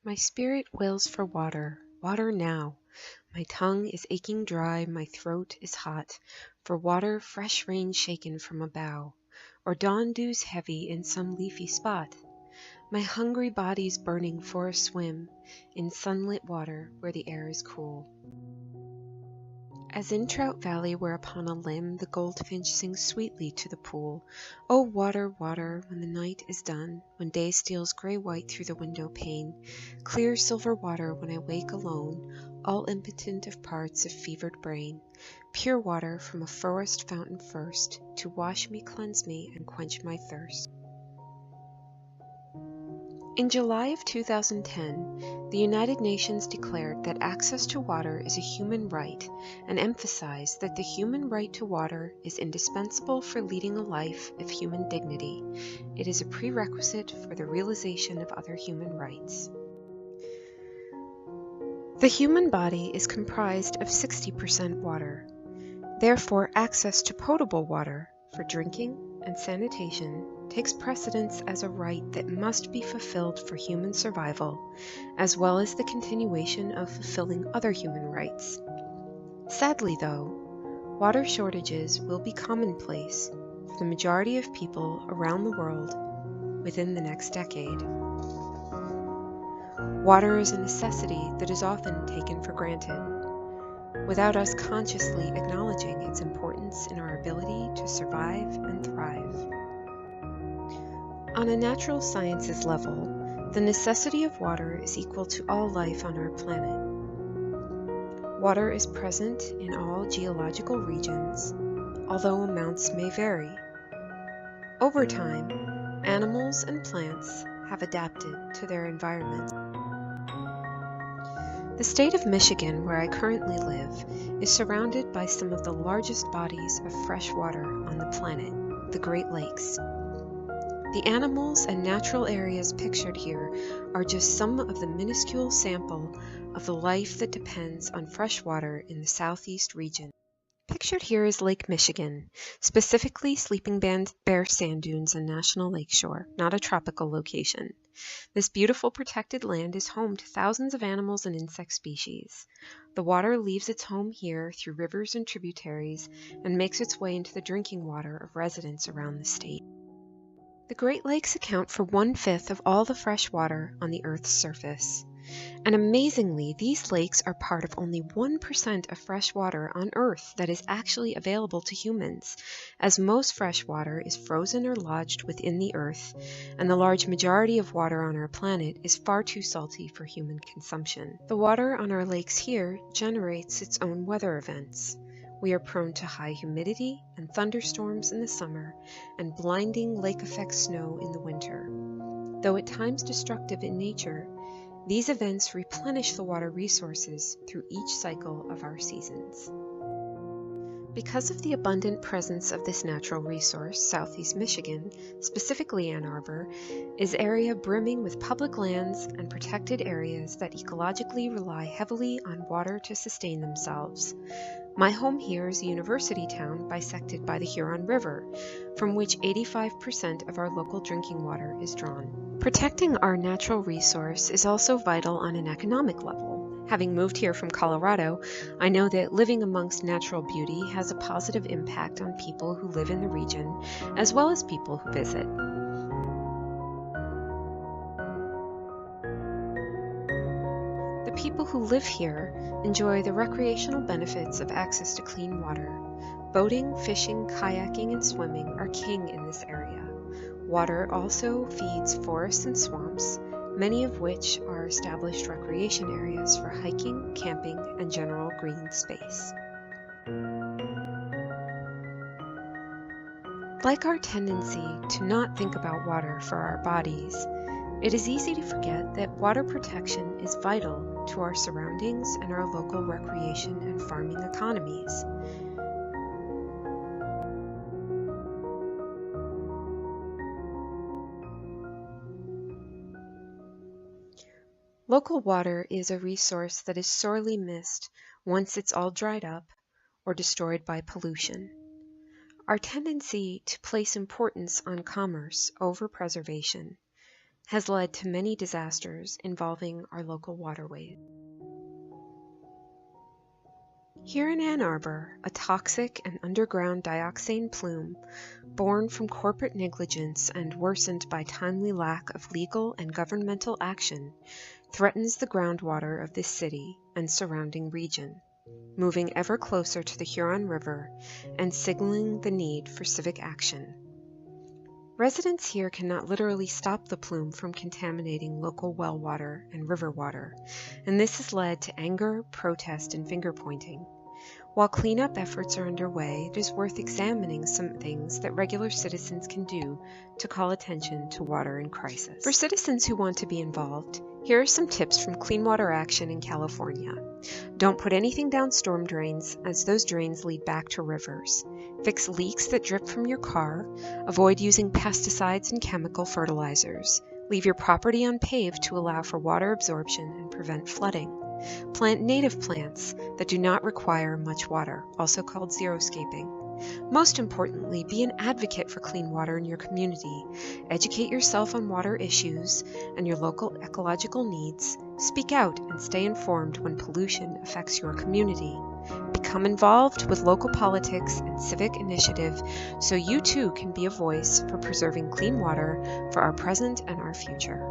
My spirit wails for water, water now. My tongue is aching dry, my throat is hot, for water, fresh rain shaken from a bough, or dawn dews heavy in some leafy spot. My hungry body's burning for a swim in sunlit water where the air is cool. As in Trout Valley where upon a limb the goldfinch sings sweetly to the pool, "O water, water, when the night is done, when day steals grey-white through the window pane, clear silver water when I wake alone, all impotent of parts of fevered brain, pure water from a forest fountain first, to wash me, cleanse me, and quench my thirst." In July of 2010, the United Nations declared that access to water is a human right and emphasized that the human right to water is indispensable for leading a life of human dignity. It is a prerequisite for the realization of other human rights. The human body is comprised of 60% water. Therefore, access to potable water for drinking and sanitation takes precedence as a right that must be fulfilled for human survival, as well as the continuation of fulfilling other human rights. Sadly, though, water shortages will be commonplace for the majority of people around the world within the next decade. Water is a necessity that is often taken for granted, without us consciously acknowledging its importance in our ability to survive and thrive. On a natural sciences level, the necessity of water is equal to all life on our planet. Water is present in all geological regions, although amounts may vary. Over time, animals and plants have adapted to their environment. The state of Michigan, where I currently live, is surrounded by some of the largest bodies of fresh water on the planet, the Great Lakes. The animals and natural areas pictured here are just some of the minuscule sample of the life that depends on fresh water in the southeast region. Pictured here is Lake Michigan, specifically Sleeping Bear Sand Dunes and National Lakeshore, not a tropical location. This beautiful protected land is home to thousands of animals and insect species. The water leaves its home here through rivers and tributaries and makes its way into the drinking water of residents around the state. The Great Lakes account for 1/5 of all the fresh water on the Earth's surface. And amazingly, these lakes are part of only 1% of fresh water on Earth that is actually available to humans, as most fresh water is frozen or lodged within the Earth, and the large majority of water on our planet is far too salty for human consumption. The water on our lakes here generates its own weather events. We are prone to high humidity and thunderstorms in the summer and blinding lake-effect snow in the winter. Though at times destructive in nature, these events replenish the water resources through each cycle of our seasons. Because of the abundant presence of this natural resource, Southeast Michigan, specifically Ann Arbor, is an area brimming with public lands and protected areas that ecologically rely heavily on water to sustain themselves. My home here is a university town bisected by the Huron River, from which 85% of our local drinking water is drawn. Protecting our natural resource is also vital on an economic level. Having moved here from Colorado, I know that living amongst natural beauty has a positive impact on people who live in the region, as well as people who visit. The people who live here enjoy the recreational benefits of access to clean water. Boating, fishing, kayaking, and swimming are king in this area. Water also feeds forests and swamps, many of which are established recreation areas for hiking, camping, and general green space. Like our tendency to not think about water for our bodies, it is easy to forget that water protection is vital to our surroundings and our local recreation and farming economies. Local water is a resource that is sorely missed once it's all dried up or destroyed by pollution. Our tendency to place importance on commerce over preservation has led to many disasters involving our local waterways. Here in Ann Arbor, a toxic and underground dioxane plume, born from corporate negligence and worsened by timely lack of legal and governmental action, threatens the groundwater of this city and surrounding region, moving ever closer to the Huron River and signaling the need for civic action. Residents here cannot literally stop the plume from contaminating local well water and river water, and this has led to anger, protest, and finger-pointing. While cleanup efforts are underway, it is worth examining some things that regular citizens can do to call attention to water in crisis. For citizens who want to be involved, here are some tips from Clean Water Action in California. Don't put anything down storm drains, as those drains lead back to rivers. Fix leaks that drip from your car. Avoid using pesticides and chemical fertilizers. Leave your property unpaved to allow for water absorption and prevent flooding. Plant native plants that do not require much water, also called xeriscaping. Most importantly, be an advocate for clean water in your community. Educate yourself on water issues and your local ecological needs. Speak out and stay informed when pollution affects your community. Become involved with local politics and civic initiative so you too can be a voice for preserving clean water for our present and our future.